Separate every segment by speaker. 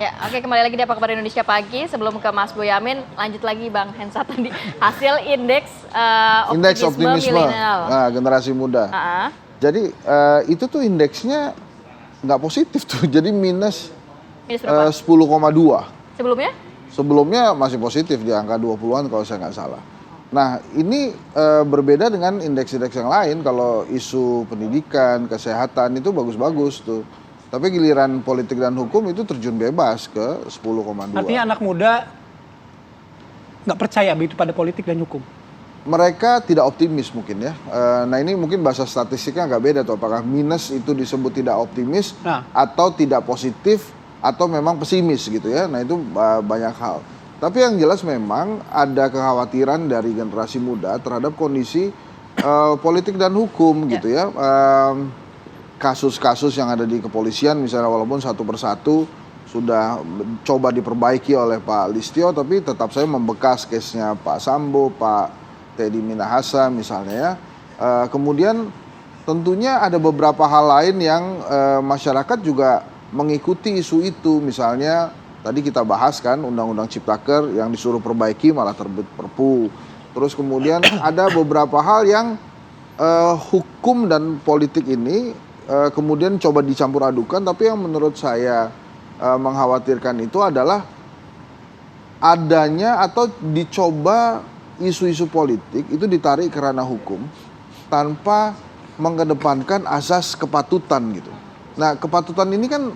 Speaker 1: Ya, oke, kembali lagi di Apa Kabar Indonesia Pagi. Sebelum ke Mas Boyamin, lanjut lagi Bang Hensa tadi. Hasil indeks optimisme milenial.
Speaker 2: Nah, generasi muda. Jadi itu tuh indeksnya nggak positif tuh, jadi minus
Speaker 1: Minus berapa?
Speaker 2: 10,2.
Speaker 1: Sebelumnya?
Speaker 2: Sebelumnya masih positif di angka 20-an kalau saya nggak salah. Nah ini berbeda dengan indeks-indeks yang lain. Kalau isu pendidikan, kesehatan itu bagus-bagus tuh. Tapi giliran politik dan hukum itu terjun bebas ke 10,2.
Speaker 3: Artinya anak muda nggak percaya begitu pada politik dan hukum?
Speaker 2: Mereka tidak optimis mungkin ya. Nah ini mungkin bahasa statistiknya agak beda tuh. Apakah minus itu disebut tidak optimis atau tidak positif atau memang pesimis gitu ya. Nah itu banyak hal. Tapi yang jelas memang ada kekhawatiran dari generasi muda terhadap kondisi politik dan hukum gitu ya. Kasus-kasus yang ada di kepolisian misalnya walaupun satu persatu sudah coba diperbaiki oleh Pak Listio, tapi tetap saya membekas case-nya Pak Sambo, Pak Teddy Minahasa misalnya ya. Kemudian tentunya ada beberapa hal lain yang masyarakat juga mengikuti isu itu. Misalnya tadi kita bahas kan Undang-Undang Ciptaker yang disuruh perbaiki malah terbit Perpu. Terus kemudian ada beberapa hal yang hukum dan politik ini kemudian coba dicampur adukan, tapi yang menurut saya mengkhawatirkan itu adalah adanya atau dicoba isu-isu politik itu ditarik ke ranah hukum tanpa mengedepankan asas kepatutan gitu. Nah kepatutan ini kan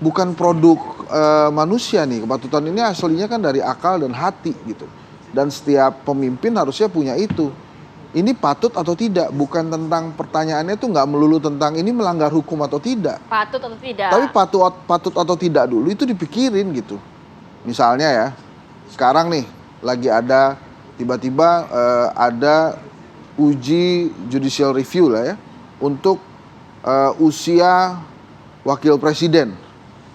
Speaker 2: bukan produk manusia nih, kepatutan ini aslinya kan dari akal dan hati gitu. Dan setiap pemimpin harusnya punya itu. Ini patut atau tidak, bukan tentang pertanyaannya tuh nggak melulu tentang ini melanggar hukum atau tidak.
Speaker 1: Patut atau tidak.
Speaker 2: Tapi patut atau tidak dulu itu dipikirin gitu. Misalnya ya, sekarang nih lagi ada tiba-tiba ada uji judicial review lah ya untuk usia wakil presiden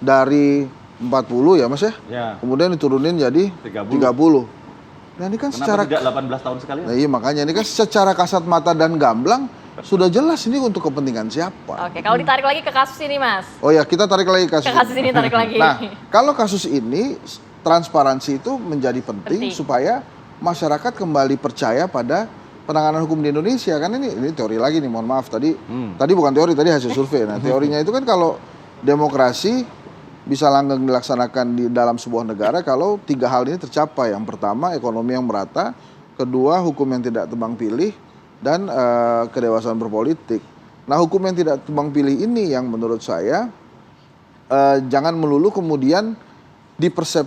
Speaker 2: dari 40 ya Mas ya. Kemudian diturunin jadi 30. Nah ini kan secara
Speaker 4: tidak 18 tahun sekali?
Speaker 2: Nah iya makanya ini kan secara kasat mata dan gamblang sudah jelas ini untuk kepentingan siapa.
Speaker 1: Oke, kalau ditarik lagi ke kasus ini Mas.
Speaker 2: Oh ya kita tarik lagi kasus.
Speaker 1: Ke kasus ini tarik lagi.
Speaker 2: Nah kalau kasus ini transparansi itu menjadi penting supaya masyarakat kembali percaya pada penanganan hukum di Indonesia. Kan ini teori lagi nih, mohon maaf tadi bukan teori, tadi hasil survei. Nah teorinya itu kan kalau demokrasi bisa langgeng dilaksanakan di dalam sebuah negara kalau tiga hal ini tercapai. Yang pertama ekonomi yang merata, kedua hukum yang tidak tebang pilih, dan kedewasaan berpolitik. Nah hukum yang tidak tebang pilih ini yang menurut saya jangan melulu kemudian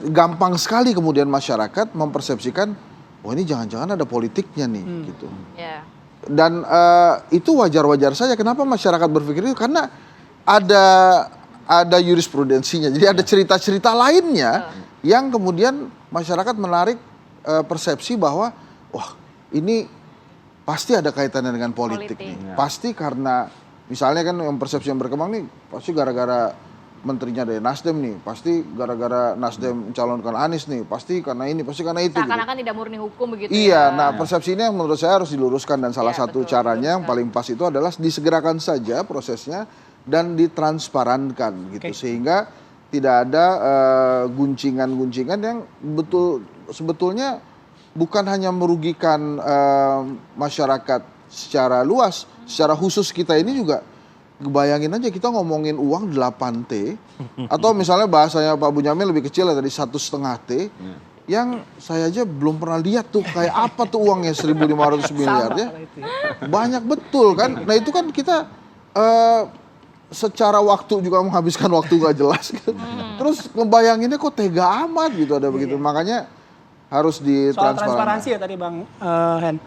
Speaker 2: gampang sekali kemudian masyarakat mempersepsikan oh ini jangan-jangan ada politiknya nih gitu. Dan itu wajar-wajar saja. Kenapa masyarakat berpikir itu? Karena ada jurisprudensinya. Jadi ada cerita-cerita lainnya yang kemudian masyarakat menarik persepsi bahwa wah ini pasti ada kaitannya dengan politik nih. Pasti karena misalnya kan yang persepsi yang berkembang nih pasti gara-gara menterinya dari Nasdem nih, pasti gara-gara Nasdem mencalonkan Anies nih, pasti karena ini, pasti karena itu.
Speaker 1: Seakan-akan tidak murni hukum begitu
Speaker 2: iya, nah persepsi ini yang menurut saya harus diluruskan dan salah satu caranya yang paling pas itu adalah disegerakan saja prosesnya dan ditransparankan gitu sehingga tidak ada guncingan-guncingan yang sebetulnya bukan hanya merugikan masyarakat secara luas, secara khusus kita ini juga bayangin aja kita ngomongin uang 8T atau misalnya bahasanya Pak Bunyamin lebih kecil ya tadi 1,5 T yang saya aja belum pernah lihat tuh kayak apa tuh uangnya 1.500 miliar ya. Banyak betul kan. Nah itu kan kita secara waktu juga menghabiskan waktu gak jelas gitu. Terus ngebayanginnya kok tega amat gitu ada begitu. Makanya harus ditransparansi.
Speaker 3: Soal transparansi ya tadi Bang Hen.